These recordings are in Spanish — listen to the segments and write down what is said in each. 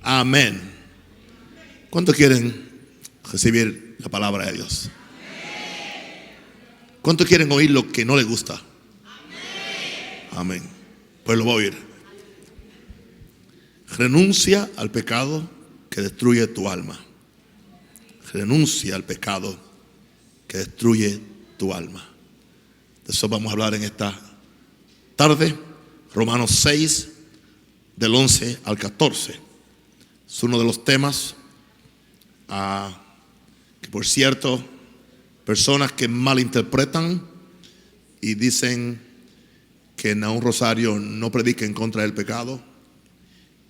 Amén. ¿Cuántos quieren recibir la palabra de Dios? ¿Cuántos quieren oír lo que no les gusta? Amén. Pues lo voy a oír. Renuncia al pecado que destruye tu alma. Renuncia al pecado que destruye tu alma. De eso vamos a hablar en esta tarde. Romanos 6, del 11 al 14. Es uno de los temas que, por cierto, personas que malinterpretan y dicen que Naúm Rosario no predica en contra del pecado.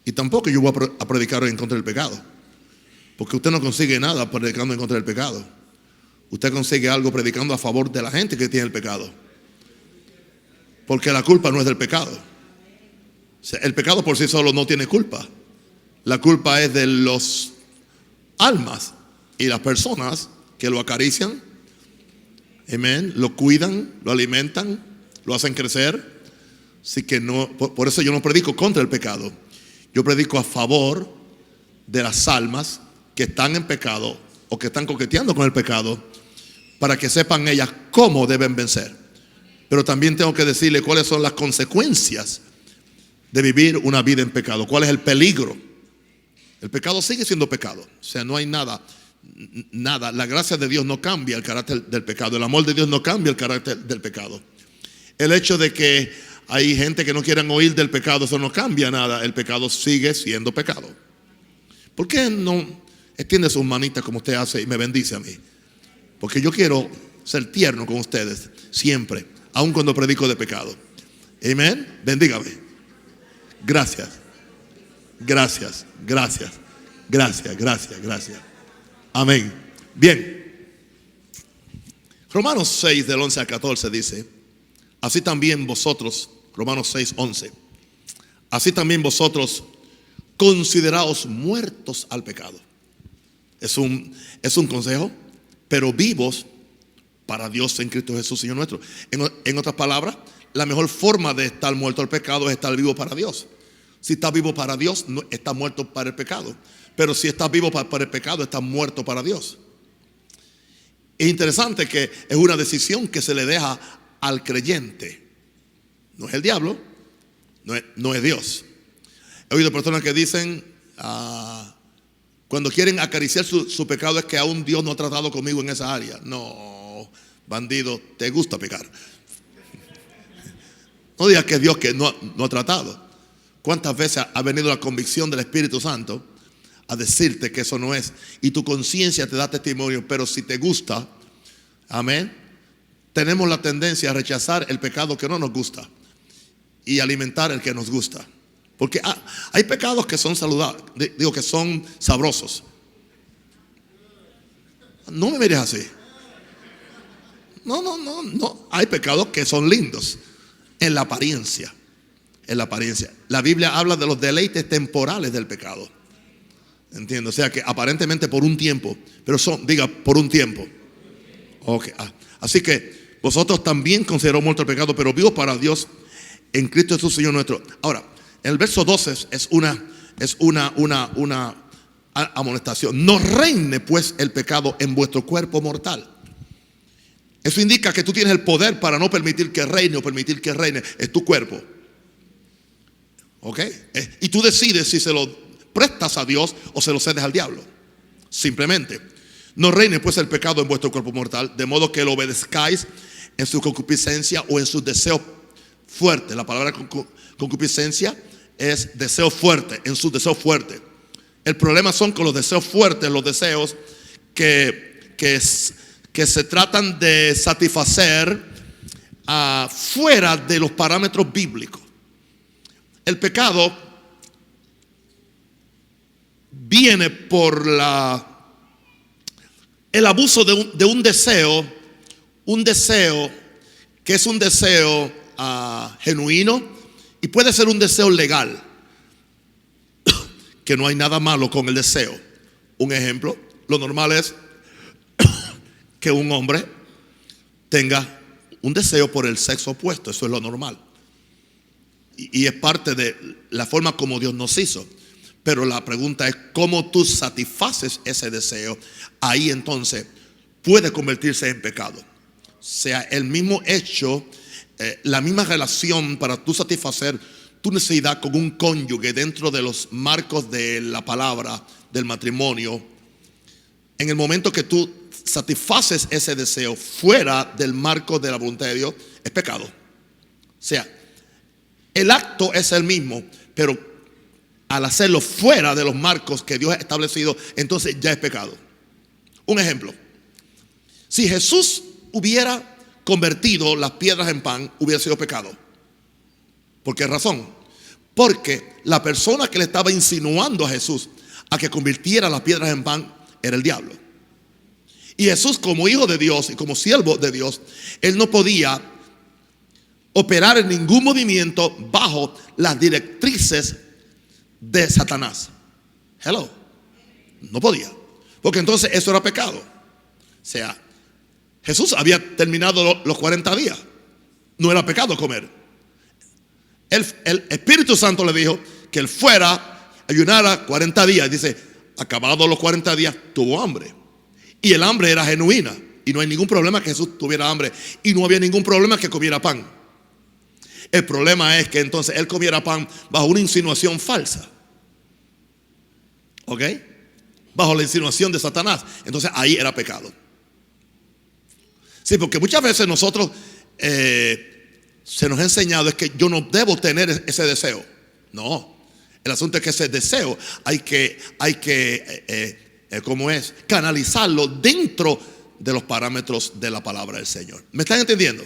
Y tampoco yo voy a predicar en contra del pecado, porque usted no consigue nada predicando en contra del pecado. Usted consigue algo predicando a favor de la gente que tiene el pecado, porque la culpa no es del pecado. O sea, el pecado por sí solo no tiene culpa. La culpa es de los almas y las personas que lo acarician, amén, lo cuidan, lo alimentan, lo hacen crecer. Así que no, por eso yo no predico contra el pecado. Yo predico a favor de las almas que están en pecado o que están coqueteando con el pecado, para que sepan ellas cómo deben vencer. Pero también tengo que decirle cuáles son las consecuencias de vivir una vida en pecado. ¿Cuál es el peligro? El pecado sigue siendo pecado. O sea, no hay nada. La gracia de Dios no cambia el carácter del pecado. El amor de Dios no cambia el carácter del pecado. El hecho de que hay gente que no quieren oír del pecado, eso no cambia nada. El pecado sigue siendo pecado. ¿Por qué no extiende sus manitas como usted hace y me bendice a mí? Porque yo quiero ser tierno con ustedes siempre, aun cuando predico de pecado. Amén. Bendígame. Gracias. Gracias. Gracias. Gracias. Gracias. Gracias. Amén. Bien. Romanos 6, del 11 al 14 dice: así también vosotros, Romanos 6, 11, así también vosotros consideraos muertos al pecado. Es un consejo, pero vivos para Dios en Cristo Jesús, Señor nuestro. En otras palabras, la mejor forma de estar muerto al pecado es estar vivo para Dios. Si estás vivo para Dios, no estás muerto para el pecado. Pero si estás vivo para el pecado, estás muerto para Dios. Es interesante que es una decisión que se le deja al creyente. No es el diablo, no es Dios. He oído personas que dicen, cuando quieren acariciar su pecado, es que aún Dios no ha tratado conmigo en esa área. No, bandido, te gusta pecar. No digas que es Dios que no ha tratado. ¿Cuántas veces ha venido la convicción del Espíritu Santo a decirte que eso no es? Y tu conciencia te da testimonio. Pero si te gusta, amén, tenemos la tendencia a rechazar el pecado que no nos gusta y alimentar el que nos gusta. Porque hay pecados que son saludables, digo que son sabrosos. No me mires así. No. Hay pecados que son lindos en la apariencia. En la apariencia. La Biblia habla de los deleites temporales del pecado. Entiendo. O sea que aparentemente por un tiempo, pero diga por un tiempo. Ok. Así que vosotros también considerados muertos al pecado, pero vivos para Dios en Cristo Jesús, Señor nuestro. Ahora, en el verso 12 es una amonestación. No reine pues el pecado en vuestro cuerpo mortal. Eso indica que tú tienes el poder para no permitir que reine o permitir que reine. Es tu cuerpo. ¿Ok? Y tú decides si se lo prestas a Dios o se lo cedes al diablo. Simplemente. No reine pues el pecado en vuestro cuerpo mortal, de modo que lo obedezcáis en su concupiscencia o en sus deseos fuertes. La palabra concupiscencia es deseo fuerte, en sus deseos fuertes. El problema son con los deseos fuertes, los deseos que se tratan de satisfacer fuera de los parámetros bíblicos. El pecado viene por el abuso de un deseo que es un deseo genuino y puede ser un deseo legal, que no hay nada malo con el deseo. Un ejemplo, lo normal es que un hombre tenga un deseo por el sexo opuesto. Eso es lo normal y es parte de la forma como Dios nos hizo. Pero la pregunta es cómo tú satisfaces ese deseo. Ahí entonces puede convertirse en pecado. O sea, el mismo hecho, la misma relación para tú satisfacer tu necesidad con un cónyuge dentro de los marcos de la palabra del matrimonio. En el momento que tú satisfaces ese deseo fuera del marco de la voluntad de Dios, es pecado. O sea, el acto es el mismo, pero al hacerlo fuera de los marcos que Dios ha establecido, entonces ya es pecado. Un ejemplo: si Jesús hubiera convertido las piedras en pan, hubiera sido pecado. ¿Por qué razón? Porque la persona que le estaba insinuando a Jesús a que convirtiera las piedras en pan era el diablo. Y Jesús, como hijo de Dios y como siervo de Dios, él no podía operar en ningún movimiento bajo las directrices de Satanás. Hello. No podía, porque entonces eso era pecado. O sea, Jesús había terminado los 40 días. No era pecado comer. El Espíritu Santo le dijo que él fuera, ayunara 40 días. Dice, acabados los 40 días, tuvo hambre. Y el hambre era genuina. Y no hay ningún problema que Jesús tuviera hambre. Y no había ningún problema que comiera pan. El problema es que entonces él comiera pan bajo una insinuación falsa. ¿Ok? Bajo la insinuación de Satanás. Entonces ahí era pecado. Sí, porque muchas veces nosotros se nos ha enseñado es que yo no debo tener ese deseo. No. El asunto es que ese deseo hay que ¿cómo es? Canalizarlo dentro de los parámetros de la palabra del Señor. ¿Me están entendiendo?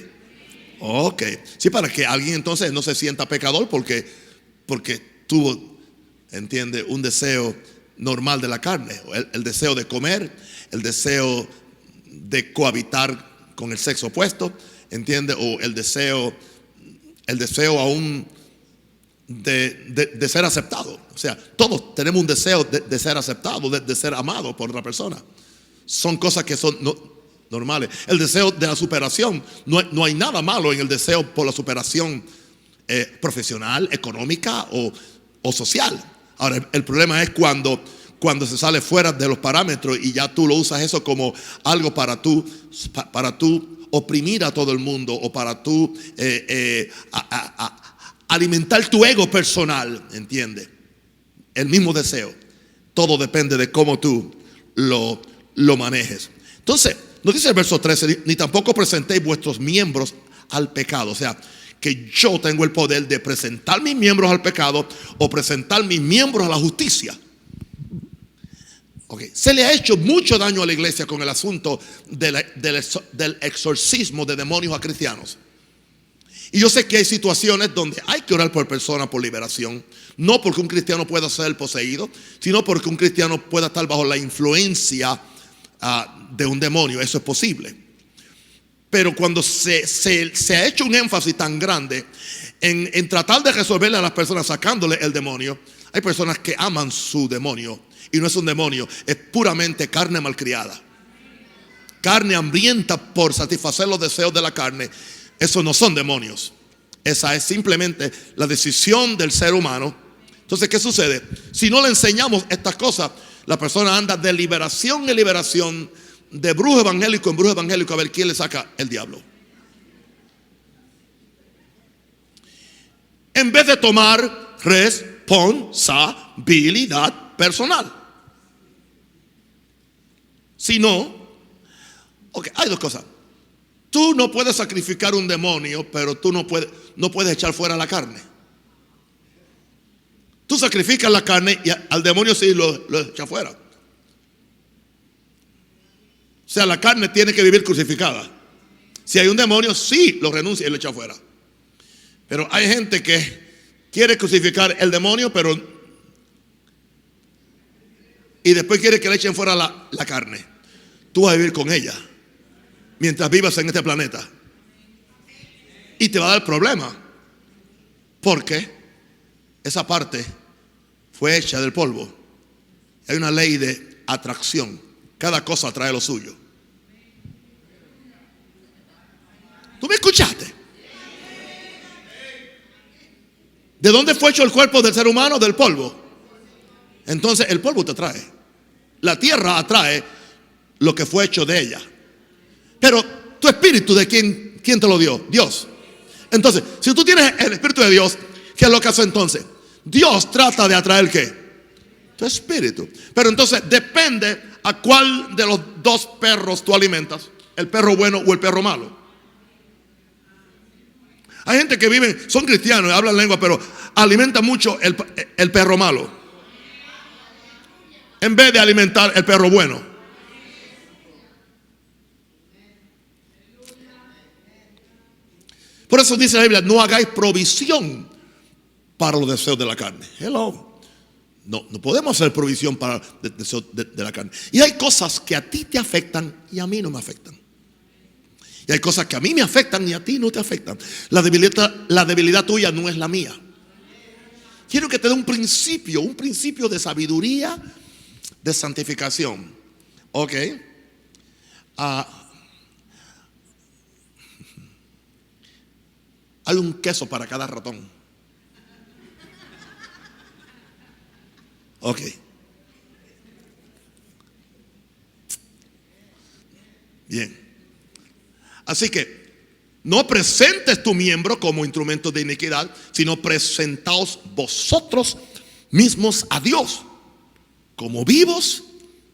Ok. Sí, para que alguien entonces no se sienta pecador porque tuvo, entiende, un deseo normal de la carne. El deseo de comer, el deseo de cohabitar con el sexo opuesto, entiende, o el deseo aún de ser aceptado. O sea, todos tenemos un deseo de ser aceptado, de ser amado por otra persona. Son cosas que son normales. El deseo de la superación, no hay nada malo en el deseo por la superación profesional, económica o social. Ahora, el problema es cuando se sale fuera de los parámetros y ya tú lo usas eso como algo para tú oprimir a todo el mundo, o para tú alimentar tu ego personal, ¿entiendes? El mismo deseo. Todo depende de cómo tú lo manejes. Entonces, nos dice el verso 13, ni tampoco presentéis vuestros miembros al pecado. O sea, que yo tengo el poder de presentar mis miembros al pecado o presentar mis miembros a la justicia. Okay. Se le ha hecho mucho daño a la iglesia con el asunto del exorcismo de demonios a cristianos. Y yo sé que hay situaciones donde hay que orar por personas por liberación. No porque un cristiano pueda ser poseído, sino porque un cristiano pueda estar bajo la influencia de un demonio. Eso es posible. Pero cuando se ha hecho un énfasis tan grande en tratar de resolverle a las personas sacándole el demonio, hay personas que aman su demonio. Y no es un demonio, es puramente carne malcriada. Carne hambrienta por satisfacer los deseos de la carne. Eso no son demonios. Esa es simplemente la decisión del ser humano. Entonces, ¿qué sucede? Si no le enseñamos estas cosas, la persona anda de liberación en liberación, de brujo evangélico en brujo evangélico, a ver quién le saca el diablo. En vez de tomar responsabilidad personal. Si no, okay, hay dos cosas. Tú no puedes sacrificar un demonio, pero tú no puedes echar fuera la carne. Tú sacrificas la carne y al demonio sí lo echa fuera. O sea, la carne tiene que vivir crucificada. Si hay un demonio, sí lo renuncia y lo echa fuera. Pero hay gente que quiere crucificar el demonio, y después quiere que le echen fuera la carne. Tú vas a vivir con ella mientras vivas en este planeta. Y te va a dar problema. Porque esa parte fue hecha del polvo. Hay una ley de atracción. Cada cosa atrae lo suyo. ¿Tú me escuchaste? ¿De dónde fue hecho el cuerpo del ser humano? Del polvo. entonces el polvo te atrae. La tierra atrae lo que fue hecho de ella. Pero tu espíritu, ¿de quién te lo dio? Dios. Entonces, si tú tienes el espíritu de Dios, ¿qué es lo que hace entonces? Dios trata de atraer ¿qué? Tu espíritu. Pero entonces depende a cuál de los dos perros tú alimentas, el perro bueno o el perro malo. Hay gente que vive, son cristianos y hablan lengua, pero alimenta mucho el perro malo en vez de alimentar el perro bueno. Por eso dice la Biblia, no hagáis provisión para los deseos de la carne. Hello. No podemos hacer provisión para los deseos de la carne. Y hay cosas que a ti te afectan y a mí no me afectan. Y hay cosas que a mí me afectan y a ti no te afectan. La debilidad tuya no es la mía. Quiero que te dé un principio de sabiduría, de santificación. Ok. Hay un queso para cada ratón. Ok. Bien. Así que no presentes tu miembro como instrumento de iniquidad, sino presentaos vosotros mismos a Dios como vivos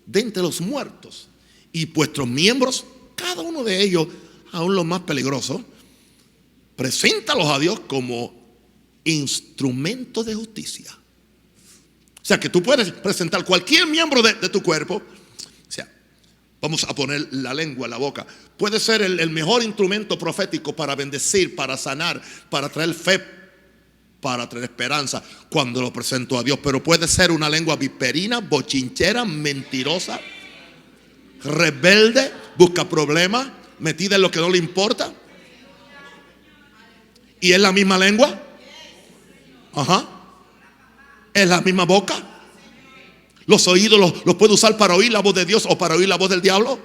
de entre los muertos, y vuestros miembros, cada uno de ellos, aún los más peligrosos, preséntalos a Dios como instrumento de justicia. O sea que tú puedes presentar cualquier miembro de tu cuerpo. O sea, vamos a poner la lengua en la boca. Puede ser el mejor instrumento profético para bendecir, para sanar, para traer fe, para traer esperanza cuando lo presento a Dios. Pero puede ser una lengua viperina, bochinchera, mentirosa, rebelde, busca problemas, metida en lo que no le importa. ¿Y es la misma lengua? Ajá. ¿Es la misma boca? ¿Los oídos los puedo usar para oír la voz de Dios o para oír la voz del diablo?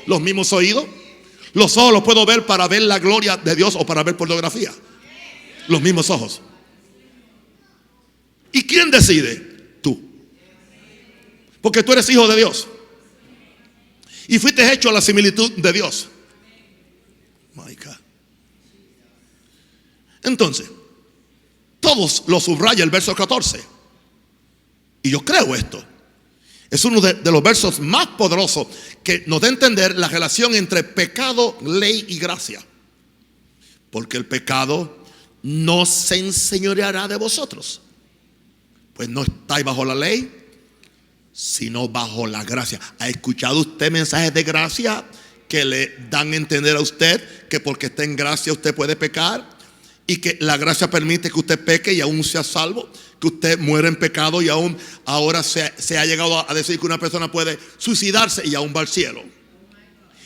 ¿Los mismos oídos? ¿Los ojos los puedo ver para ver la gloria de Dios o para ver pornografía? Los mismos ojos. ¿Y quién decide? Tú. Porque tú eres hijo de Dios y fuiste hecho a la similitud de Dios. My God. Entonces, todos lo subraya el verso 14. Y yo creo esto. Es uno de los versos más poderosos que nos da a entender la relación entre pecado, ley y gracia. Porque el pecado no se enseñoreará de vosotros, pues no estáis bajo la ley, sino bajo la gracia. ¿Ha escuchado usted mensajes de gracia que le dan a entender a usted que porque está en gracia usted puede pecar? Y que la gracia permite que usted peque y aún sea salvo, que usted muere en pecado y aún ahora se ha llegado a decir que una persona puede suicidarse y aún va al cielo.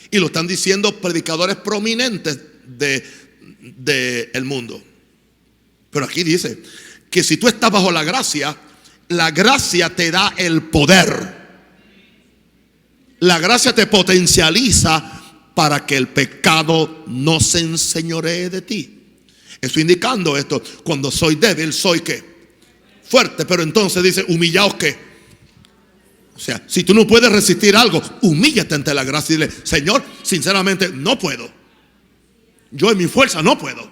Y lo están diciendo predicadores prominentes del mundo. Pero aquí dice que si tú estás bajo la gracia te da el poder. La gracia te potencializa para que el pecado no se enseñoree de ti. Estoy indicando esto. Cuando soy débil, soy ¿qué? Fuerte. Pero entonces dice, humillaos ¿qué? O sea, si tú no puedes resistir algo, humíllate ante la gracia y dile, Señor, sinceramente no puedo. Yo en mi fuerza no puedo.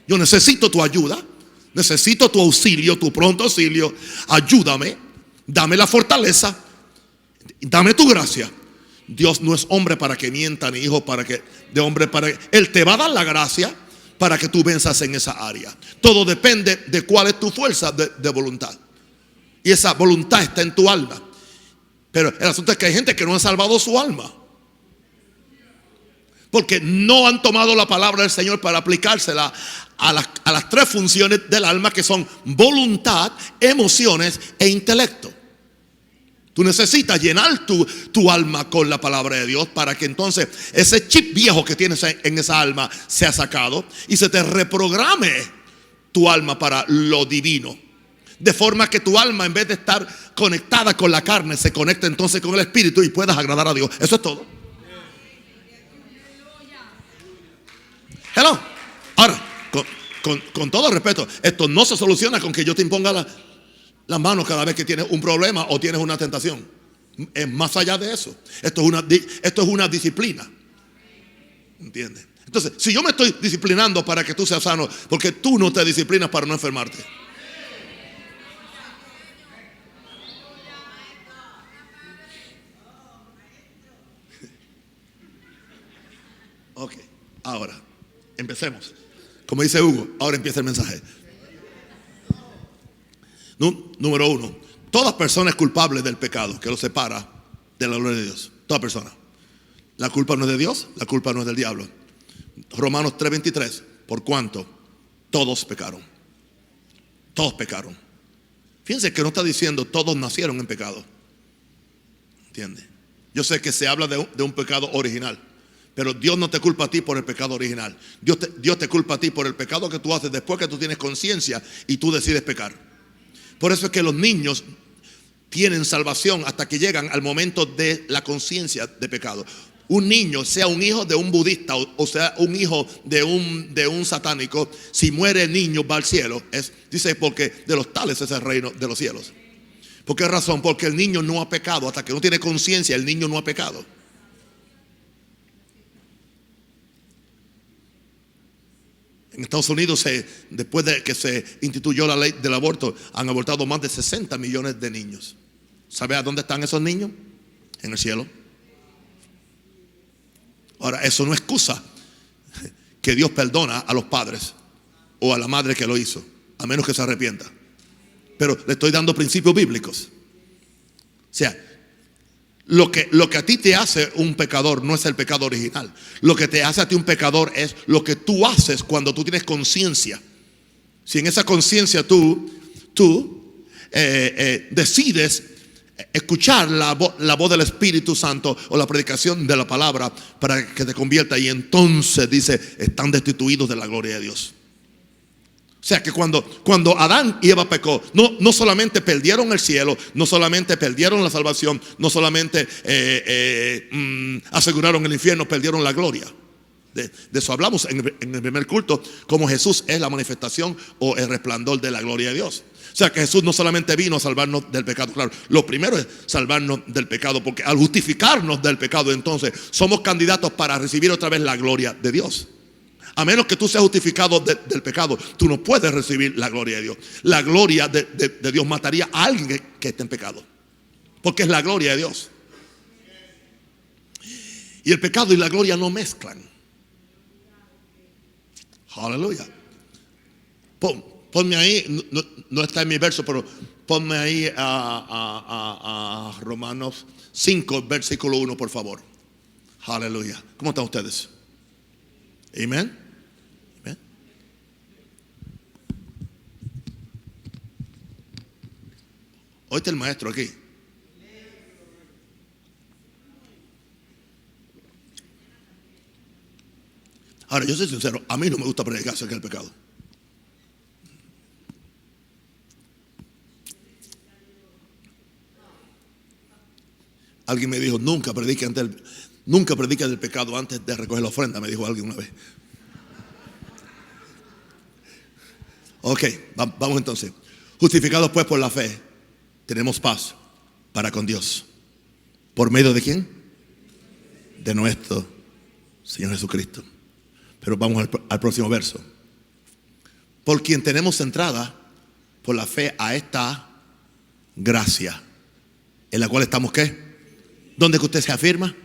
Yo necesito tu ayuda. Necesito tu auxilio, tu pronto auxilio. Ayúdame. Dame la fortaleza. Dame tu gracia. Dios no es hombre para que mienta, ni hijo de hombre para que... Él te va a dar la gracia para que tú venzas en esa área. Todo depende de cuál es tu fuerza de voluntad. Y esa voluntad está en tu alma. Pero el asunto es que hay gente que no ha salvado su alma, porque no han tomado la palabra del Señor para aplicársela a las tres funciones del alma, que son voluntad, emociones e intelecto. Tú necesitas llenar tu alma con la palabra de Dios para que entonces ese chip viejo que tienes en esa alma sea sacado y se te reprograme tu alma para lo divino. De forma que tu alma, en vez de estar conectada con la carne, se conecte entonces con el Espíritu y puedas agradar a Dios. Eso es todo. Hello. Ahora, con todo respeto, esto no se soluciona con que yo te imponga las manos cada vez que tienes un problema o tienes una tentación. Es más allá de eso. Esto es una disciplina. ¿Entiendes? Entonces, si yo me estoy disciplinando para que tú seas sano, porque tú no te disciplinas para no enfermarte. Ok, ahora, empecemos. Como dice Hugo, ahora empieza el mensaje. Número 1. Toda persona es culpable del pecado que lo separa de la gloria de Dios. Toda persona. La culpa no es de Dios, la culpa no es del diablo. Romanos 3:23. Por cuanto todos pecaron. Todos pecaron. Fíjense que no está diciendo todos nacieron en pecado. ¿Entiende? Yo sé que se habla de un pecado original, pero Dios no te culpa a ti por el pecado original. Dios te culpa a ti por el pecado que tú haces después que tú tienes conciencia y tú decides pecar. Por eso es que los niños tienen salvación hasta que llegan al momento de la conciencia de pecado. Un niño, sea un hijo de un budista o sea un hijo de un satánico, si muere el niño va al cielo. Dice, porque de los tales es el reino de los cielos. ¿Por qué razón? Porque el niño no ha pecado. Hasta que no tiene conciencia, el niño no ha pecado. En Estados Unidos, después de que se instituyó la ley del aborto, han abortado más de 60 millones de niños. ¿Sabe a dónde están esos niños? En el cielo. Ahora, eso no excusa que Dios perdona a los padres o a la madre que lo hizo, a menos que se arrepienta. Pero le estoy dando principios bíblicos. O sea, lo que a ti te hace un pecador no es el pecado original. Lo que te hace a ti un pecador es lo que tú haces cuando tú tienes conciencia. Si en esa conciencia tú decides escuchar la voz del Espíritu Santo o la predicación de la palabra para que te convierta, y entonces dice, están destituidos de la gloria de Dios. O sea que cuando Adán y Eva pecó, no solamente perdieron el cielo, no solamente perdieron la salvación, no solamente aseguraron el infierno, perdieron la gloria. De eso hablamos en el primer culto, como Jesús es la manifestación o el resplandor de la gloria de Dios. O sea que Jesús no solamente vino a salvarnos del pecado, claro, lo primero es salvarnos del pecado, porque al justificarnos del pecado, entonces somos candidatos para recibir otra vez la gloria de Dios. A menos que tú seas justificado del pecado, tú no puedes recibir la gloria de Dios. La gloria de Dios mataría a alguien que esté en pecado, porque es la gloria de Dios. Y el pecado y la gloria no mezclan. Aleluya. Ponme ahí, no está en mi verso, pero ponme ahí a Romanos 5, versículo 1, por favor. Aleluya. ¿Cómo están ustedes? Amén. Amén. Hoy está el maestro aquí. Ahora, yo soy sincero, a mí no me gusta predicar acerca del pecado. Alguien me dijo, nunca predique del pecado antes de recoger la ofrenda, me dijo alguien una vez. Ok, vamos entonces. Justificados pues por la fe, tenemos paz para con Dios. ¿Por medio de quién? De nuestro Señor Jesucristo. Pero vamos al próximo verso. Por quien tenemos entrada por la fe a esta gracia, en la cual estamos ¿qué? ¿Dónde que usted se afirma?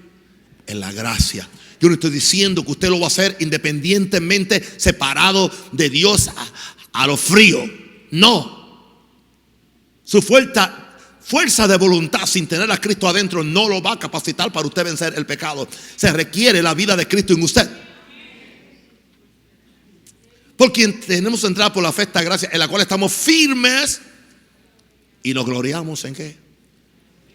En la gracia. Yo no estoy diciendo que usted lo va a hacer independientemente, separado de Dios a lo frío. No. Su fuerza de voluntad sin tener a Cristo adentro no lo va a capacitar para usted vencer el pecado. Se requiere la vida de Cristo en usted. Por quien tenemos entrada por la fe esta gracia, en la cual estamos firmes y nos gloriamos ¿en qué?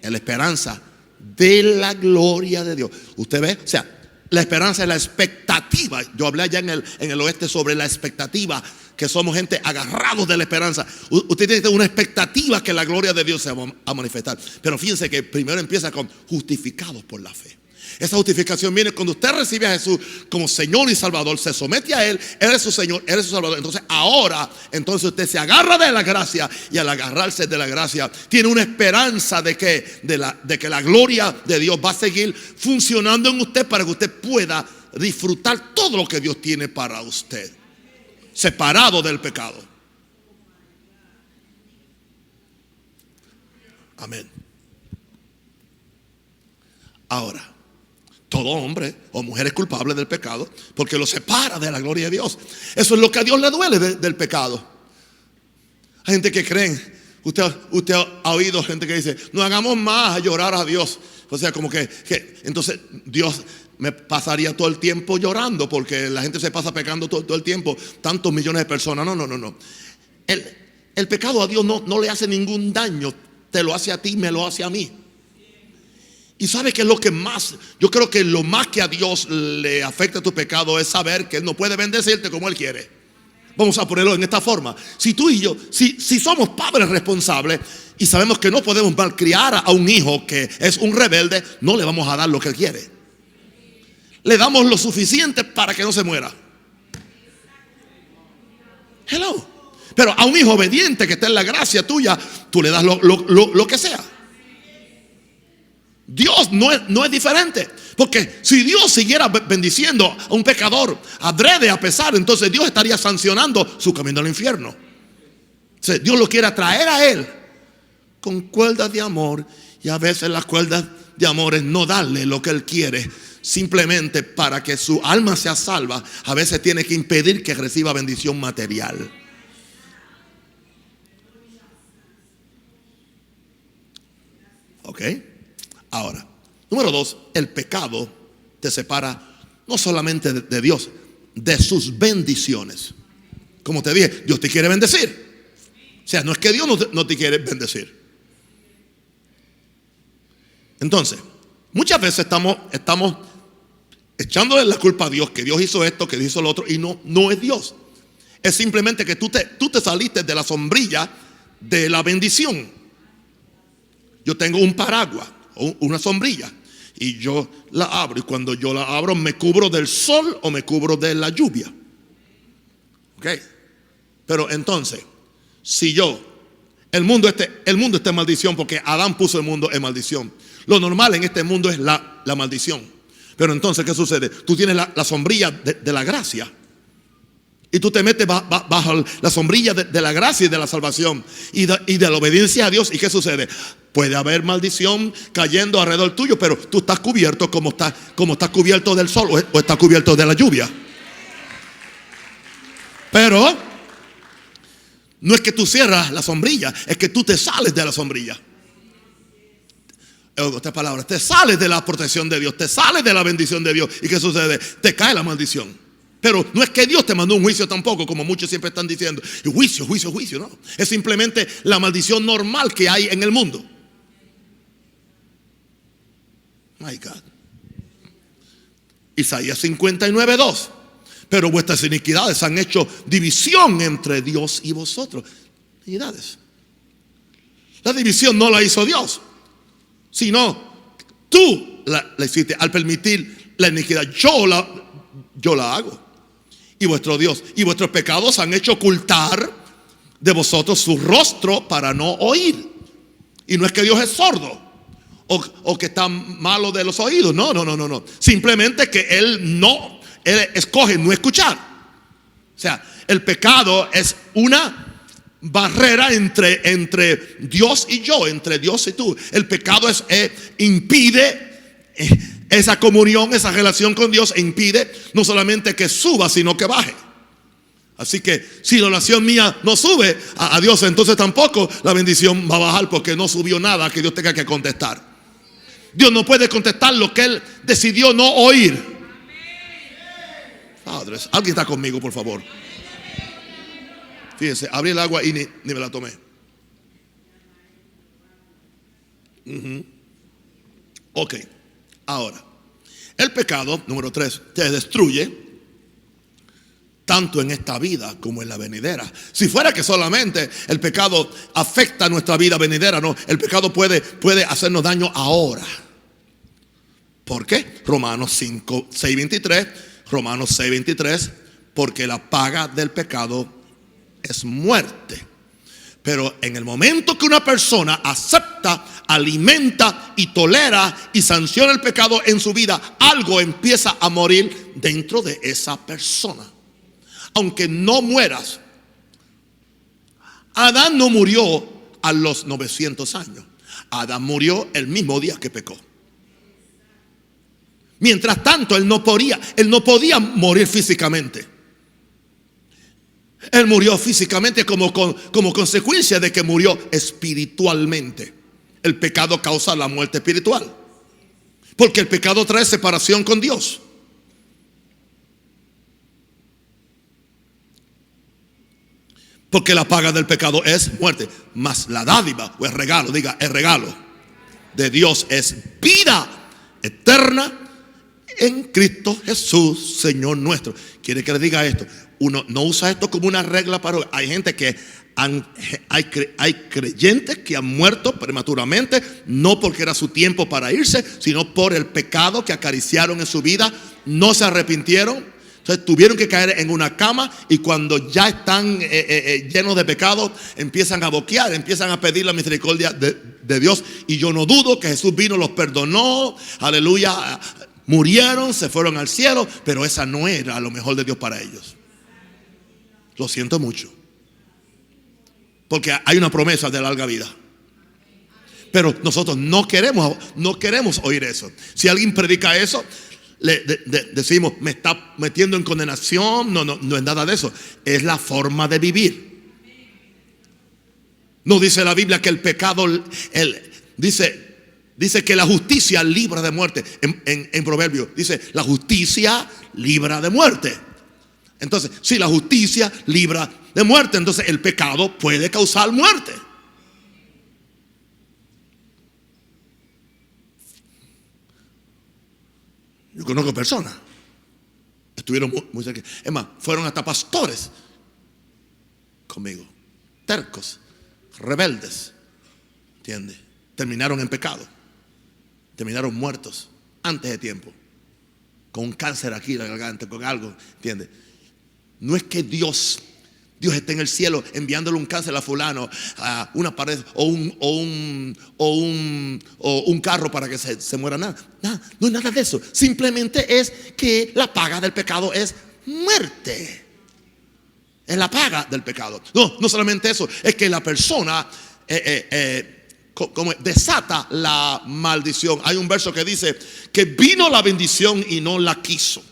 En la esperanza de la gloria de Dios. Usted ve, o sea, la esperanza es la expectativa. Yo hablé allá en el oeste sobre la expectativa, que somos gente agarrados de la esperanza. Usted tiene una expectativa que la gloria de Dios se va a manifestar. Pero fíjense que primero empieza con justificados por la fe. Esa justificación viene cuando usted recibe a Jesús como Señor y Salvador, se somete a Él, Él es su Señor, Él es su Salvador. Entonces ahora, usted se agarra de la gracia, y al agarrarse de la gracia tiene una esperanza de que la gloria de Dios va a seguir funcionando en usted para que usted pueda disfrutar todo lo que Dios tiene para usted, separado del pecado. Amén. Ahora, todo hombre o mujer es culpable del pecado porque lo separa de la gloria de Dios. Eso es lo que a Dios le duele del pecado. Hay gente que creen, usted ha oído gente que dice, no hagamos más a llorar a Dios. O sea, como que entonces Dios me pasaría todo el tiempo llorando porque la gente se pasa pecando todo el tiempo, tantos millones de personas. No. El pecado a Dios no le hace ningún daño. Te lo hace a ti, me lo hace a mí. Y sabe que lo que más, yo creo que lo más que a Dios le afecta a tu pecado es saber que Él no puede bendecirte como Él quiere. Vamos a ponerlo en esta forma. Si tú y yo, si somos padres responsables y sabemos que no podemos malcriar a un hijo que es un rebelde, no le vamos a dar lo que Él quiere. Le damos lo suficiente para que no se muera. Hello. Pero a un hijo obediente que está en la gracia tuya, tú le das lo que sea. Dios no es diferente. Porque si Dios siguiera bendiciendo a un pecador adrede, a pesar, entonces Dios estaría sancionando su camino al infierno. O sea, Dios lo quiere atraer a Él con cuerdas de amor. Y a veces las cuerdas de amor es no darle lo que Él quiere, simplemente para que su alma sea salva. A veces tiene que impedir que reciba bendición material. ¿Ok? Ahora, número 2, el pecado te separa no solamente de Dios, de sus bendiciones. Como te dije, Dios te quiere bendecir. O sea, no es que Dios no te quiere bendecir. Entonces, muchas veces estamos echándole la culpa a Dios, que Dios hizo esto, que Dios hizo lo otro, y no es Dios. Es simplemente que tú te saliste de la sombrilla de la bendición. Yo tengo un paraguas o una sombrilla y yo la abro, y cuando yo la abro me cubro del sol o me cubro de la lluvia. ¿Ok? Pero entonces, si el mundo está en maldición porque Adán puso el mundo en maldición. Lo normal en este mundo es la maldición. Pero entonces, ¿qué sucede? Tú tienes la sombrilla de la gracia. Y tú te metes bajo la sombrilla de la gracia y de la salvación y de la obediencia a Dios. ¿Y qué sucede? Puede haber maldición cayendo alrededor tuyo, pero tú estás cubierto como estás cubierto del sol o estás cubierto de la lluvia. Pero no es que tú cierras la sombrilla, es que tú te sales de la sombrilla. En otras palabras, te sales de la protección de Dios, te sales de la bendición de Dios. ¿Y qué sucede? Te cae la maldición. Pero no es que Dios te mandó un juicio tampoco, como muchos siempre están diciendo. Y juicio, no. Es simplemente la maldición normal que hay en el mundo. My God. Isaías 59:2. Pero vuestras iniquidades han hecho división entre Dios y vosotros. Iniquidades. La división no la hizo Dios, sino tú la hiciste al permitir la iniquidad. Yo la hago. Y vuestro Dios y vuestros pecados han hecho ocultar de vosotros su rostro para no oír. Y no es que Dios es sordo o que está malo de los oídos. No. Simplemente que Él escoge no escuchar. O sea, el pecado es una barrera entre Dios y yo, entre Dios y tú. El pecado impide esa comunión, esa relación con Dios, e impide no solamente que suba, sino que baje. Así que si la oración mía no sube a Dios, entonces tampoco la bendición va a bajar, porque no subió nada que Dios tenga que contestar. Dios no puede contestar lo que Él decidió no oír. Padres, alguien está conmigo, por favor. Fíjense, abrí el agua y ni me la tomé. Ok. Ahora, el pecado, número 3, te destruye tanto en esta vida como en la venidera. Si fuera que solamente el pecado afecta nuestra vida venidera, no, el pecado puede hacernos daño ahora. ¿Por qué? Romanos 5, 6, 23. Romanos 6, 23. Porque la paga del pecado es muerte. Pero en el momento que una persona acepta, alimenta y tolera y sanciona el pecado en su vida, algo empieza a morir dentro de esa persona. Aunque no mueras. Adán no murió a los 900 años. Adán murió el mismo día que pecó. Mientras tanto, él no podía morir físicamente. Él murió físicamente como consecuencia de que murió espiritualmente. El pecado causa la muerte espiritual. Porque el pecado trae separación con Dios. Porque la paga del pecado es muerte. Mas la dádiva o el regalo, diga, el regalo de Dios es vida eterna en Cristo Jesús, Señor nuestro. ¿Quiere que le diga esto? Uno no usa esto como una regla para... Hay gente que hay creyentes que han muerto prematuramente, no porque era su tiempo para irse, sino por el pecado que acariciaron en su vida, no se arrepintieron. Entonces tuvieron que caer en una cama y cuando ya están llenos de pecado, empiezan a boquear, empiezan a pedir la misericordia de Dios. Y yo no dudo que Jesús vino, los perdonó, aleluya, murieron, se fueron al cielo, pero esa no era lo mejor de Dios para ellos. Lo siento mucho, porque hay una promesa de larga vida. Pero nosotros no queremos oír eso. Si alguien predica eso, decimos, me está metiendo en condenación. No es nada de eso. Es la forma de vivir. No dice la Biblia que el pecado, dice que la justicia libra de muerte. En Proverbios dice, la justicia libra de muerte. Entonces, si la justicia libra de muerte, entonces el pecado puede causar muerte. Yo conozco personas, estuvieron muy cerca. Es más, fueron hasta pastores conmigo, tercos, rebeldes, ¿entiendes? Terminaron en pecado, terminaron muertos antes de tiempo, con un cáncer aquí en la garganta, con algo, ¿entiendes? No es que Dios esté en el cielo enviándole un cáncer a fulano, a una pared o un carro para que se muera. Nada, no es nada de eso. Simplemente es que la paga del pecado es muerte. Es la paga del pecado. No solamente eso, es que la persona como desata la maldición. Hay un verso que dice que vino la bendición y no la quiso.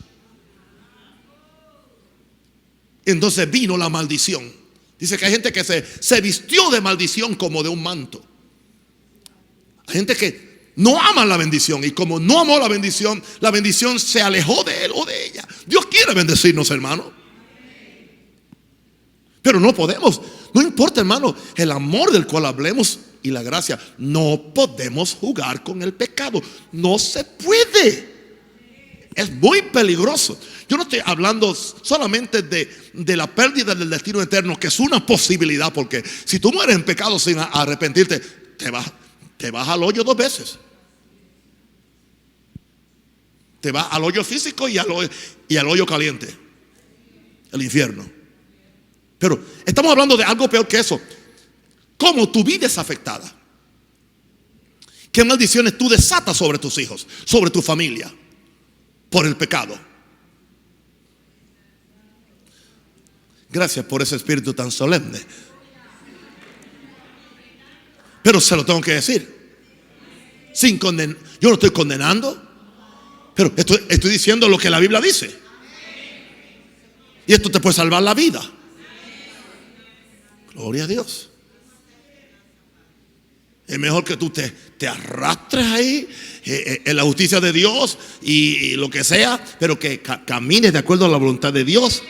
Entonces vino la maldición. Dice que hay gente que se vistió de maldición como de un manto. Hay gente que no ama la bendición, y como no amó la bendición se alejó de él o de ella. Dios quiere bendecirnos, hermano, pero no podemos. No importa, hermano, el amor del cual hablemos y la gracia. No podemos jugar con el pecado. No se puede. Es muy peligroso. Yo no estoy hablando solamente de la pérdida del destino eterno, que es una posibilidad, porque si tú mueres en pecado sin arrepentirte, te vas al hoyo 2 veces. Te vas al hoyo físico y al hoyo caliente, el infierno. Pero estamos hablando de algo peor que eso. Cómo tu vida es afectada, qué maldiciones tú desatas sobre tus hijos, sobre tu familia, por el pecado. Gracias por ese espíritu tan solemne, pero se lo tengo que decir sin condenar. Yo no estoy condenando, pero estoy diciendo lo que la Biblia dice, y esto te puede salvar la vida. Gloria a Dios. Es mejor que tú te arrastres ahí en la justicia de Dios y lo que sea, pero que camines de acuerdo a la voluntad de Dios,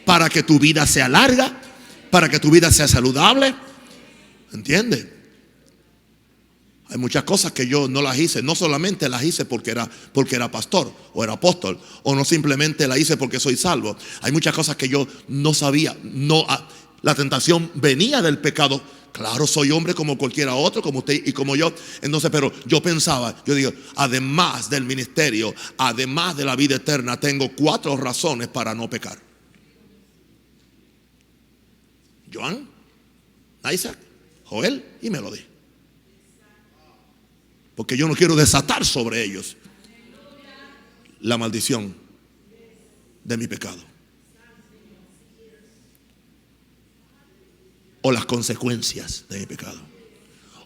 para que tu vida sea larga, para que tu vida sea saludable. ¿Entiendes? Hay muchas cosas que yo no las hice. No solamente las hice porque era pastor o era apóstol, o no simplemente las hice porque soy salvo. Hay muchas cosas que yo no sabía. La tentación venía del pecado Claro, soy hombre como cualquiera otro, como usted y como yo. Entonces, pero yo pensaba, yo digo, además del ministerio, además de la vida eterna, tengo 4 razones para no pecar. Joan, Isaac, Joel y Melody. Porque yo no quiero desatar sobre ellos la maldición de mi pecado o las consecuencias de mi pecado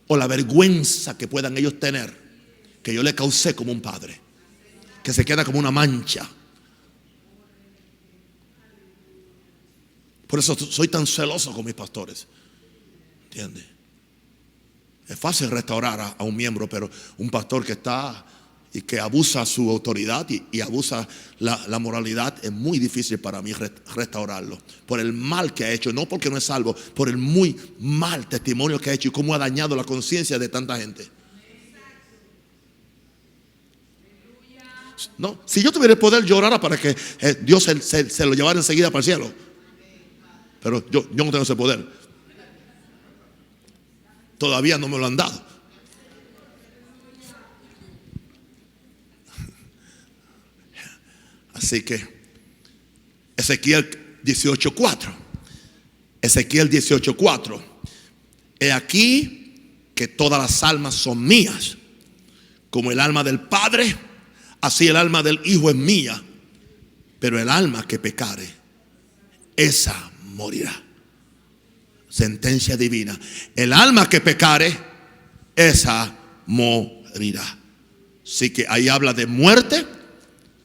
o la vergüenza que puedan ellos tener que yo le causé como un padre, que se queda como una mancha. Por eso soy tan celoso con mis pastores, ¿entiendes? Es fácil restaurar a un miembro, pero un pastor que está y que abusa su autoridad y abusa la moralidad, es muy difícil para mí restaurarlo. Por el mal que ha hecho, no porque no es salvo, por el muy mal testimonio que ha hecho y cómo ha dañado la conciencia de tanta gente. No, si yo tuviera el poder, llorara para que Dios se lo llevara enseguida para el cielo. Pero yo no tengo ese poder. Todavía no me lo han dado. Así que Ezequiel 18:4. Ezequiel 18:4. He aquí que todas las almas son mías. Como el alma del Padre, así el alma del Hijo es mía. Pero el alma que pecare, esa morirá. Sentencia divina. El alma que pecare, esa morirá. Así que ahí habla de muerte.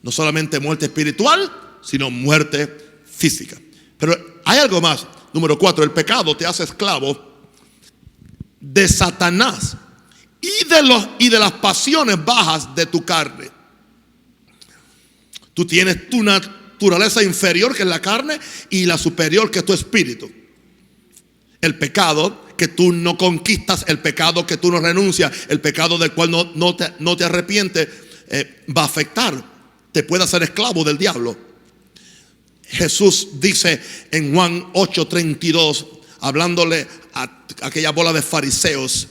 No solamente muerte espiritual, sino muerte física. Pero hay algo más. Número 4, el pecado te hace esclavo de Satanás y de las pasiones bajas de tu carne. Tú tienes tu naturaleza inferior, que es la carne, y la superior, que es tu espíritu. El pecado que tú no conquistas, el pecado que tú no renuncias, el pecado del cual no te arrepientes, va a afectar. Te puede hacer esclavo del diablo. Jesús dice en Juan 8:32, hablándole a aquella bola de fariseos,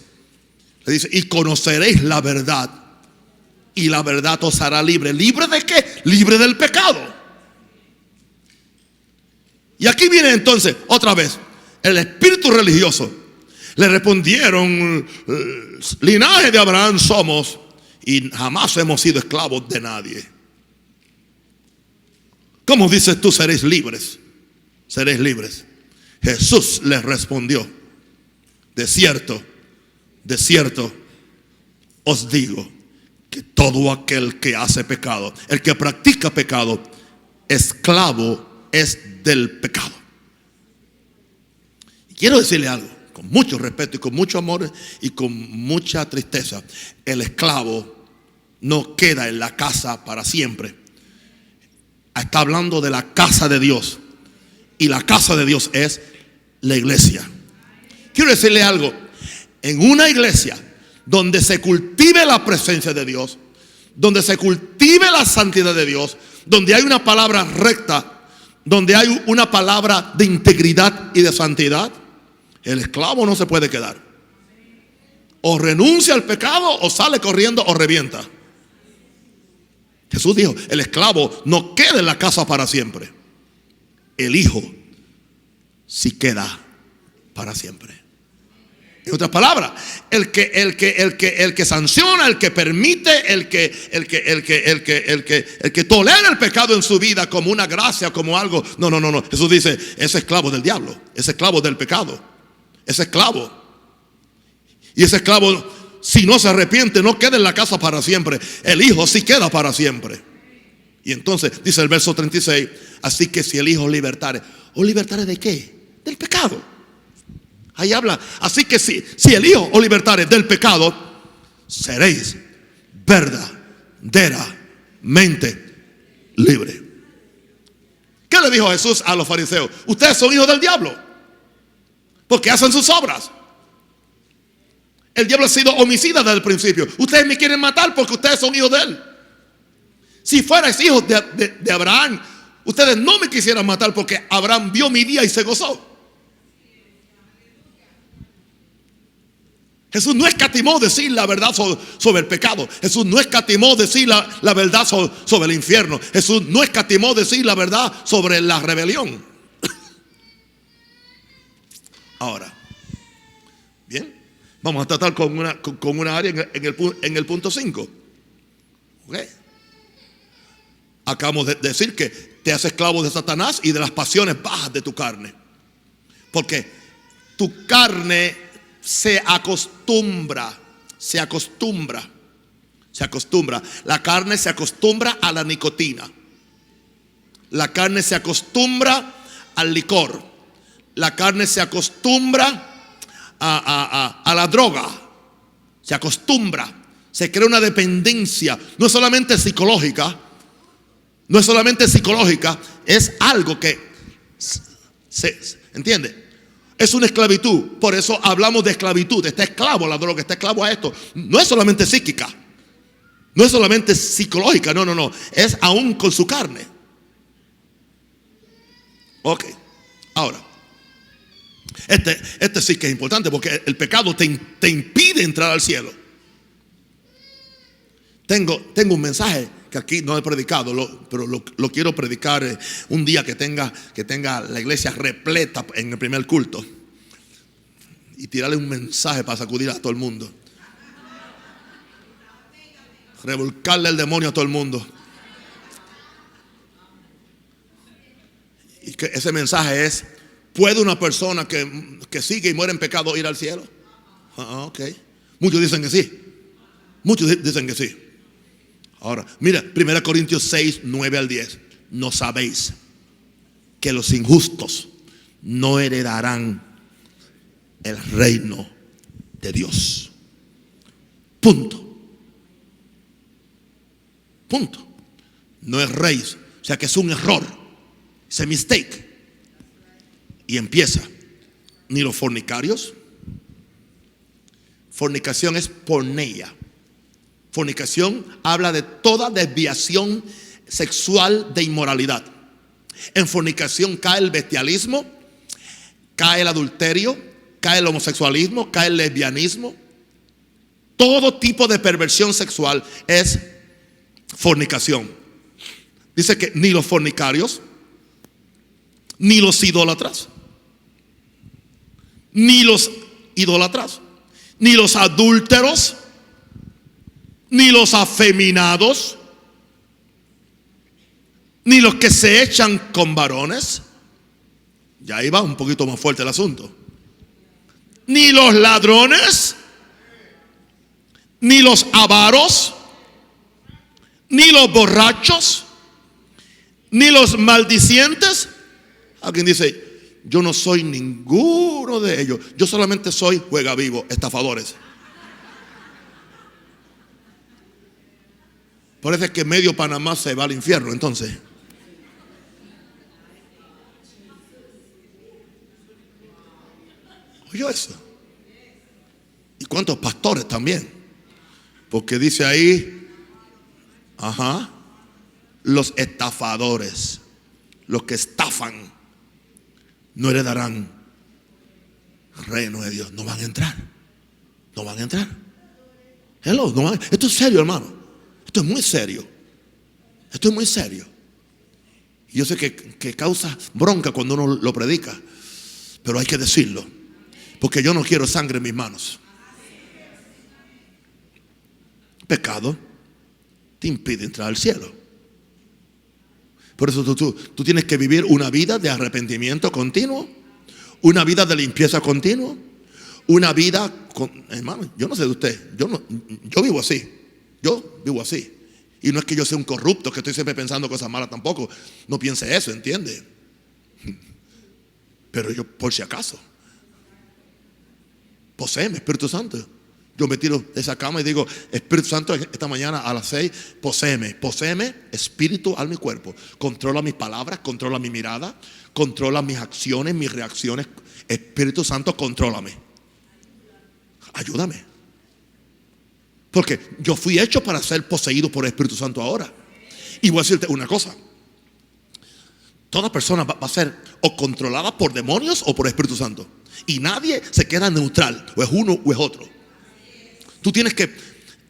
le dice: y conoceréis la verdad, y la verdad os hará libre. ¿Libre de qué? Libre del pecado. Y aquí viene entonces otra vez el espíritu religioso. Le respondieron: linaje de Abraham somos, y jamás hemos sido esclavos de nadie. ¿Cómo dices tú seréis libres? Seréis libres. Jesús les respondió: de cierto os digo que todo aquel que hace pecado, el que practica pecado, esclavo es del pecado. Y quiero decirle algo, con mucho respeto y con mucho amor y con mucha tristeza: el esclavo no queda en la casa para siempre. Está hablando de la casa de Dios, y la casa de Dios es la iglesia. Quiero decirle algo: en una iglesia donde se cultive la presencia de Dios, donde se cultive la santidad de Dios, donde hay una palabra recta, donde hay una palabra de integridad y de santidad, el esclavo no se puede quedar. O renuncia al pecado, o sale corriendo, o revienta. Jesús dijo: el esclavo no queda en la casa para siempre. El hijo sí queda para siempre. En otras palabras, el que sanciona, el que permite, el que tolera el pecado en su vida como una gracia, como algo. No. Jesús dice: es esclavo del diablo, es esclavo del pecado, es esclavo. Y ese esclavo, si no se arrepiente, no queda en la casa para siempre. El hijo sí queda para siempre. Y entonces dice el verso 36: así que si el hijo libertare. ¿O libertare de qué? Del pecado. Ahí habla. Así que si el hijo os libertare del pecado, seréis verdaderamente libres. ¿Qué le dijo Jesús a los fariseos? Ustedes son hijos del diablo, porque hacen sus obras. El diablo ha sido homicida desde el principio. Ustedes me quieren matar porque ustedes son hijos de él. Si fuerais hijos de Abraham, ustedes no me quisieran matar, porque Abraham vio mi día y se gozó. Jesús no escatimó decir la verdad sobre el pecado. Jesús no escatimó decir la verdad sobre el infierno. Jesús no escatimó decir la verdad sobre la rebelión. Ahora, bien, vamos a tratar con una área en el punto 5. ¿Okay? Acabamos de decir que te haces esclavo de Satanás y de las pasiones bajas de tu carne. Porque tu carne se acostumbra. La carne se acostumbra a la nicotina. La carne se acostumbra al licor. La carne se acostumbra a la droga. Se acostumbra. Se crea una dependencia. No es solamente psicológica. Es algo que se ¿entiende? Es una esclavitud. Por eso hablamos de esclavitud. Está esclavo a la droga, está esclavo a esto. No es solamente psíquica, no es solamente psicológica, no. Es aún con su carne. Ok. Ahora, este sí que es importante, porque el pecado te impide entrar al cielo. Tengo un mensaje que aquí no he predicado, pero lo quiero predicar un día que tenga la iglesia repleta en el primer culto, y tirarle un mensaje para sacudir a todo el mundo, revolcarle el demonio a todo el mundo. Y que ese mensaje es: ¿puede una persona que sigue y muere en pecado ir al cielo? Ok. Muchos dicen que sí. Ahora, mira, 1 Corintios 6, 9 al 10. ¿No sabéis que los injustos no heredarán el reino de Dios? Punto. No es rey, o sea que es un error. Es a mistake. Y empieza: ni los fornicarios. Fornicación es porneia. Fornicación habla de toda desviación sexual de inmoralidad. En fornicación cae el bestialismo, cae el adulterio, cae el homosexualismo, cae el lesbianismo. Todo tipo de perversión sexual es fornicación. Dice que ni los fornicarios, ni los idólatras, ni los adúlteros, ni los afeminados, ni los que se echan con varones. Ya ahí va un poquito más fuerte el asunto. Ni los ladrones, ni los avaros, ni los borrachos, ni los maldicientes. Alguien dice: yo no soy ninguno de ellos. Yo solamente soy juega vivo, estafadores. Parece que medio Panamá se va al infierno entonces. Oye eso. ¿Y cuántos pastores también? Porque dice ahí, los estafadores, los que estafan, no heredarán el reino de Dios. No van a entrar. Hello, no van. Esto es serio, hermano. Esto es muy serio. Yo sé que causa bronca cuando uno lo predica, pero hay que decirlo, porque yo no quiero sangre en mis manos. Pecado te impide entrar al cielo. Por eso tú tienes que vivir una vida de arrepentimiento continuo, una vida de limpieza continua, una vida hermano, yo no sé de usted, yo vivo así. Y no es que yo sea un corrupto, que estoy siempre pensando cosas malas tampoco. No piense eso, ¿entiende? Pero yo, por si acaso, poséeme, Espíritu Santo. Yo me tiro de esa cama y digo: Espíritu Santo, esta mañana a las 6, poséeme, espíritu, alma y cuerpo. Controla mis palabras, controla mi mirada, controla mis acciones, mis reacciones. Espíritu Santo, contrólame. Ayúdame. Porque yo fui hecho para ser poseído por el Espíritu Santo ahora. Y voy a decirte una cosa: toda persona va a ser o controlada por demonios o por el Espíritu Santo. Y nadie se queda neutral, o es uno o es otro. Tú tienes que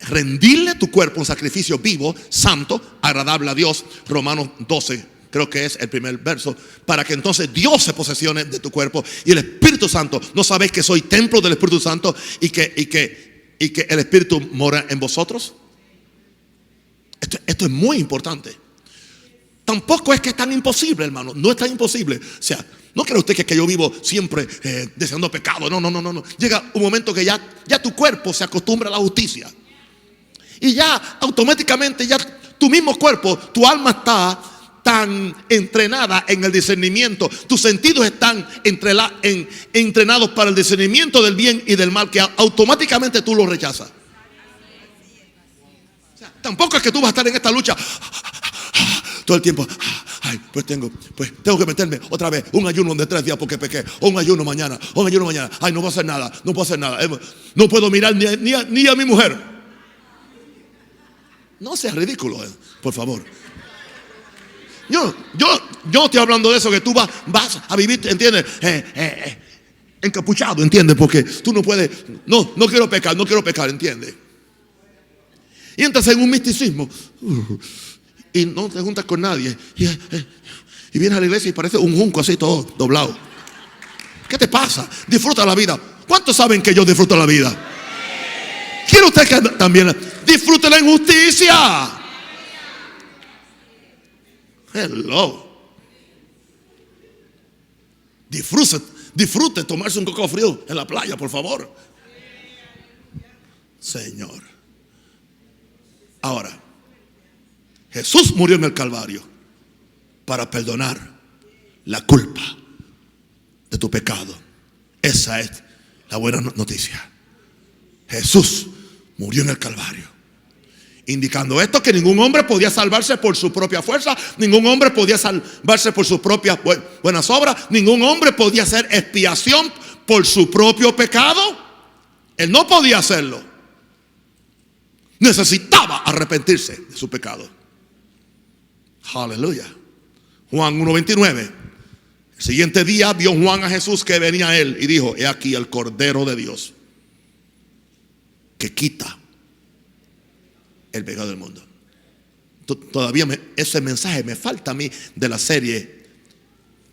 rendirle tu cuerpo un sacrificio vivo, santo, agradable a Dios. Romanos 12, creo que es el primer verso, para que entonces Dios se posesione de tu cuerpo y el Espíritu Santo. ¿No sabéis que soy templo del Espíritu Santo y que el Espíritu mora en vosotros? Esto es muy importante. Tampoco es que es tan imposible, hermano. No es tan imposible. O sea, no cree usted que yo vivo siempre deseando pecado. No. Llega un momento que ya tu cuerpo se acostumbra a la justicia. Y ya automáticamente, ya tu mismo cuerpo, tu alma está tan entrenada en el discernimiento. Tus sentidos están entrenados para el discernimiento del bien y del mal, que automáticamente tú lo rechazas. O sea, tampoco es que tú vas a estar en esta lucha todo el tiempo. Ay, pues tengo que meterme otra vez un ayuno de 3 días porque pequé, o un ayuno mañana. Ay, no puedo hacer nada. No puedo mirar ni a mi mujer. No seas ridículo, por favor. Yo estoy hablando de eso, que tú vas a vivir, ¿entiendes? Encapuchado, ¿entiendes? Porque tú no puedes. No quiero pecar, ¿entiendes? Y entras en un misticismo. Y no te juntas con nadie. Y vienes a la iglesia y parece un junco así todo doblado. ¿Qué te pasa? Disfruta la vida. ¿Cuántos saben que yo disfruto la vida? ¿Quiere usted que también disfrute la injusticia? Hello. Disfrute tomarse un coco frío en la playa, por favor. Señor. Ahora, Jesús murió en el Calvario para perdonar la culpa de tu pecado. Esa es la buena noticia. Jesús murió en el Calvario, indicando esto, que ningún hombre podía salvarse por su propia fuerza, ningún hombre podía salvarse por sus propias buenas obras, ningún hombre podía hacer expiación por su propio pecado. Él no podía hacerlo. Necesitaba arrepentirse de su pecado. Aleluya. Juan 1:29. El siguiente día vio Juan a Jesús que venía a él y dijo: he aquí el Cordero de Dios que quita el pecado del mundo. Todavía ese mensaje me falta a mí de la serie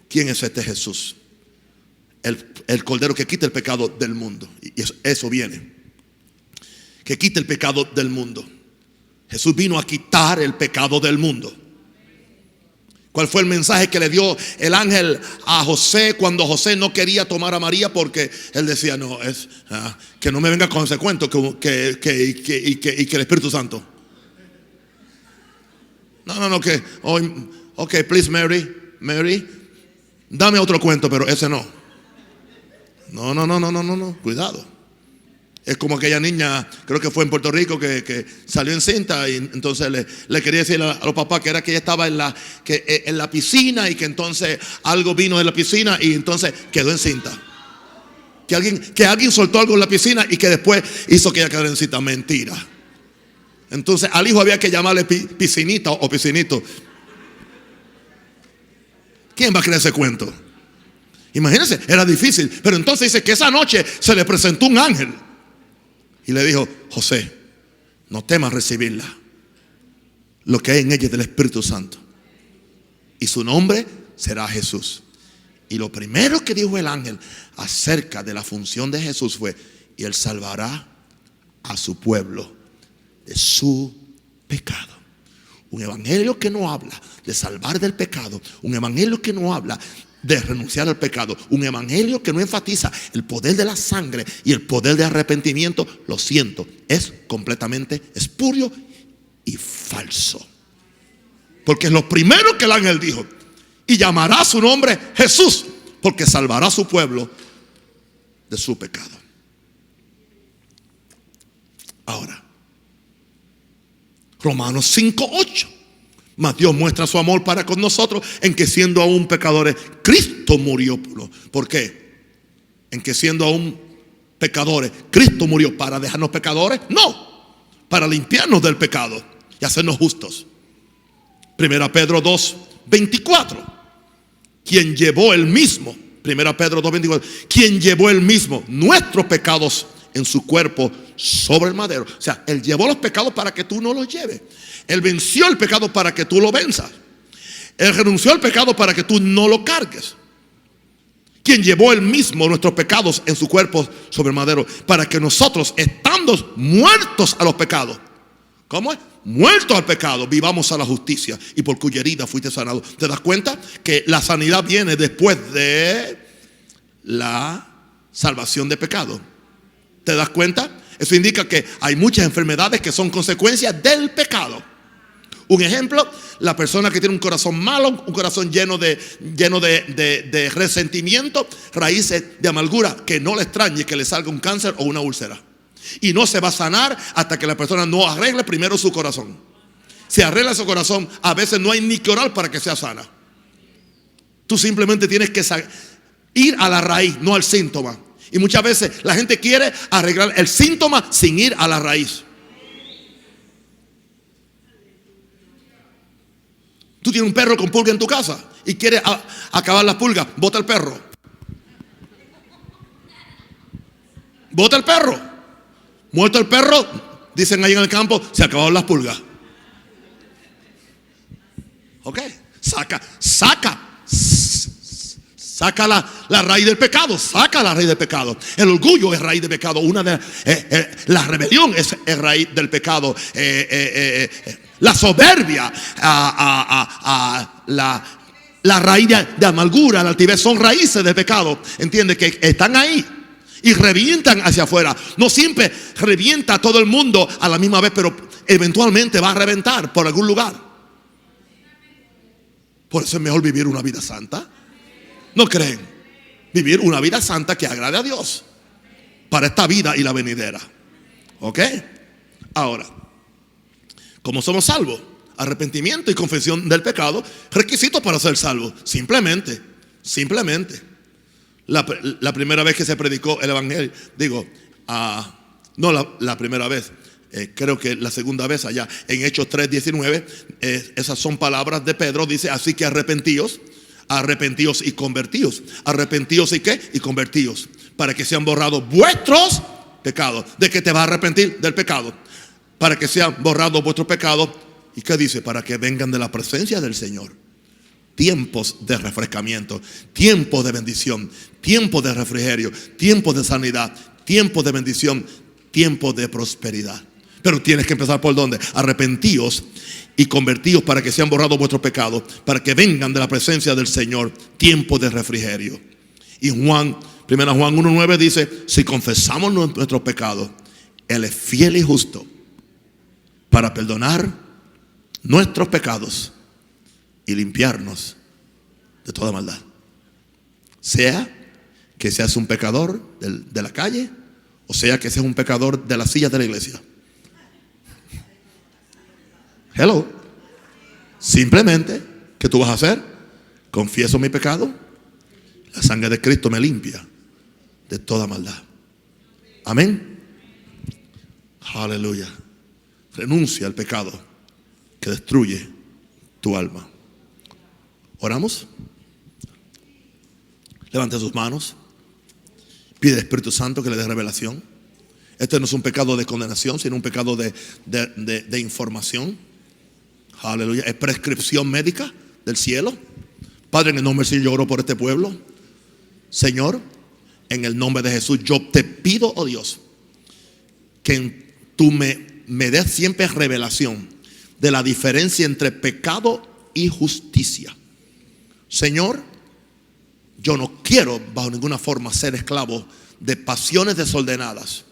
¿Quién es este Jesús? El Cordero que quita el pecado del mundo. Y eso viene, que quita el pecado del mundo. Jesús vino a quitar el pecado del mundo. ¿Cuál fue el mensaje que le dio el ángel a José cuando José no quería tomar a María? Porque él decía: no, que no me venga con ese cuento que el Espíritu Santo. No, ok, please Mary, dame otro cuento, pero ese no. No, cuidado. Es como aquella niña, creo que fue en Puerto Rico, que salió encinta y entonces le quería decir a los papás que ella estaba en la piscina y que entonces algo vino de la piscina y entonces quedó encinta. Que alguien soltó algo en la piscina y que después hizo que ella quedara encinta. Mentira. Entonces al hijo había que llamarle piscinita o piscinito. ¿Quién va a creer ese cuento? Imagínense, era difícil. Pero entonces dice que esa noche se le presentó un ángel y le dijo: José, no temas recibirla. Lo que hay en ella es del Espíritu Santo. Y su nombre será Jesús. Y lo primero que dijo el ángel acerca de la función de Jesús fue: y él salvará a su pueblo de su pecado. Un evangelio que no habla de salvar del pecado. Un evangelio que no habla de renunciar al pecado. Un evangelio que no enfatiza el poder de la sangre y el poder de arrepentimiento. Lo siento, es completamente espurio y falso. Porque es lo primero que el ángel dijo: y llamará su nombre Jesús, porque salvará a su pueblo de su pecado. Ahora, Romanos 5:8. Mas Dios muestra su amor para con nosotros en que siendo aún pecadores, Cristo murió. ¿Por qué? En que siendo aún pecadores, Cristo murió para dejarnos pecadores. No, para limpiarnos del pecado y hacernos justos. 1 Pedro 2:24. Quien llevó el mismo, 1 Pedro 2:24, quien llevó el mismo nuestros pecados en su cuerpo sobre el madero. O sea, Él llevó los pecados para que tú no los lleves. Él venció el pecado para que tú lo venzas. Él renunció al pecado para que tú no lo cargues. Quien llevó Él mismo nuestros pecados en su cuerpo sobre el madero, para que nosotros, estando muertos a los pecados, ¿cómo es? Muertos al pecado, vivamos a la justicia, y por cuya herida fuiste sanado. ¿Te das cuenta que la sanidad viene después de la salvación de pecado? ¿Te das cuenta? Eso indica que hay muchas enfermedades que son consecuencias del pecado. Un ejemplo, la persona que tiene un corazón malo, un corazón lleno de resentimiento, raíces de amargura, que no le extrañe que le salga un cáncer o una úlcera. Y no se va a sanar hasta que la persona no arregle primero su corazón. Si arregla su corazón, a veces no hay ni que orar para que sea sana. Tú simplemente tienes que ir a la raíz, no al síntoma. Y muchas veces la gente quiere arreglar el síntoma sin ir a la raíz. Tú tienes un perro con pulga en tu casa y quieres acabar las pulgas. Bota el perro. Bota el perro. Muerto el perro, dicen ahí en el campo, se acabaron las pulgas. Ok. Saca la raíz del pecado. Saca la raíz del pecado. El orgullo es raíz del pecado. La rebelión es raíz del pecado. La soberbia, la raíz de amargura, la altivez son raíces del pecado. Entiende que están ahí y revientan hacia afuera. No siempre revienta a todo el mundo a la misma vez, pero eventualmente va a reventar por algún lugar. Por eso es mejor vivir una vida santa. ¿No creen? Vivir una vida santa que agrade a Dios para esta vida y la venidera. ¿Ok? Ahora, ¿cómo somos salvos? Arrepentimiento y confesión del pecado, requisitos para ser salvos. Simplemente. La primera vez que se predicó el evangelio, no la primera vez, creo que la segunda vez allá en Hechos 3:19, esas son palabras de Pedro. Dice: así que arrepentíos y convertíos. ¿Arrepentíos y qué? Y convertíos, para que sean borrados vuestros pecados. ¿De qué te vas a arrepentir? Del pecado. Para que sean borrados vuestros pecados. ¿Y qué dice? Para que vengan de la presencia del Señor tiempos de refrescamiento, tiempos de bendición, tiempos de refrigerio, tiempos de sanidad, tiempos de bendición, tiempos de prosperidad. Pero tienes que empezar por ¿dónde? Arrepentíos y convertíos, para que sean borrados vuestros pecados, para que vengan de la presencia del Señor tiempos de refrigerio. Y Juan 1:9 dice: si confesamos nuestros pecados, Él es fiel y justo para perdonar nuestros pecados y limpiarnos de toda maldad. Sea que seas un pecador de la calle, o sea que seas un pecador de las sillas de la iglesia. Hello. Simplemente, ¿qué tú vas a hacer? Confieso mi pecado, la sangre de Cristo me limpia de toda maldad. Amén. Aleluya. Renuncia al pecado que destruye tu alma. ¿Oramos? Levante sus manos. Pide al Espíritu Santo que le dé revelación. Este no es un pecado de condenación, sino un pecado de información. Aleluya. Es prescripción médica del cielo. Padre, en el nombre del Señor, yo oro por este pueblo. Señor, en el nombre de Jesús, yo te pido, oh Dios, que tú me des siempre revelación de la diferencia entre pecado y justicia. Señor, yo no quiero bajo ninguna forma ser esclavo de pasiones desordenadas.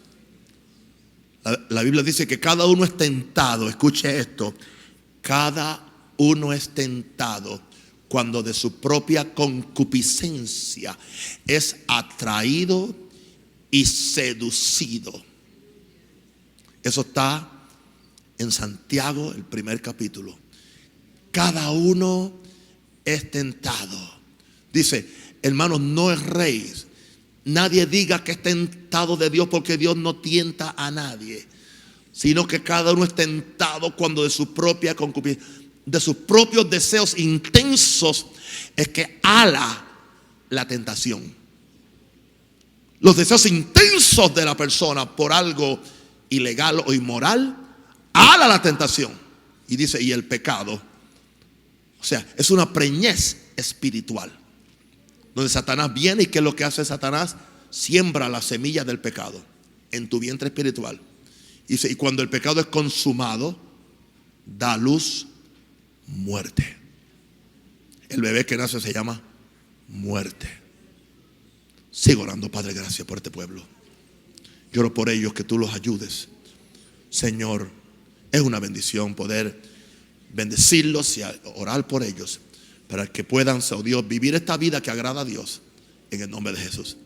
La Biblia dice que cada uno es tentado. Escuche esto: cada uno es tentado cuando de su propia concupiscencia es atraído y seducido. Eso está en Santiago, el primer capítulo. Cada uno es tentado. Dice: hermanos, no es rey. Nadie diga que es tentado de Dios, porque Dios no tienta a nadie, sino que cada uno es tentado cuando de su propia concupiscencia, de sus propios deseos intensos, es que ala la tentación. los deseos intensos de la persona por algo ilegal o inmoral, ala la tentación. Y dice, y el pecado, o sea, es una preñez espiritual, donde Satanás viene. ¿Y qué es lo que hace Satanás? Siembra la semilla del pecado en tu vientre espiritual. Y dice, y cuando el pecado es consumado, da a luz muerte. El bebé que nace se llama muerte. Sigo orando, Padre, gracias por este pueblo. Lloro por ellos, que tú los ayudes. Señor, es una bendición poder bendecirlos y orar por ellos, para que puedan, oh Dios, vivir esta vida que agrada a Dios, en el nombre de Jesús.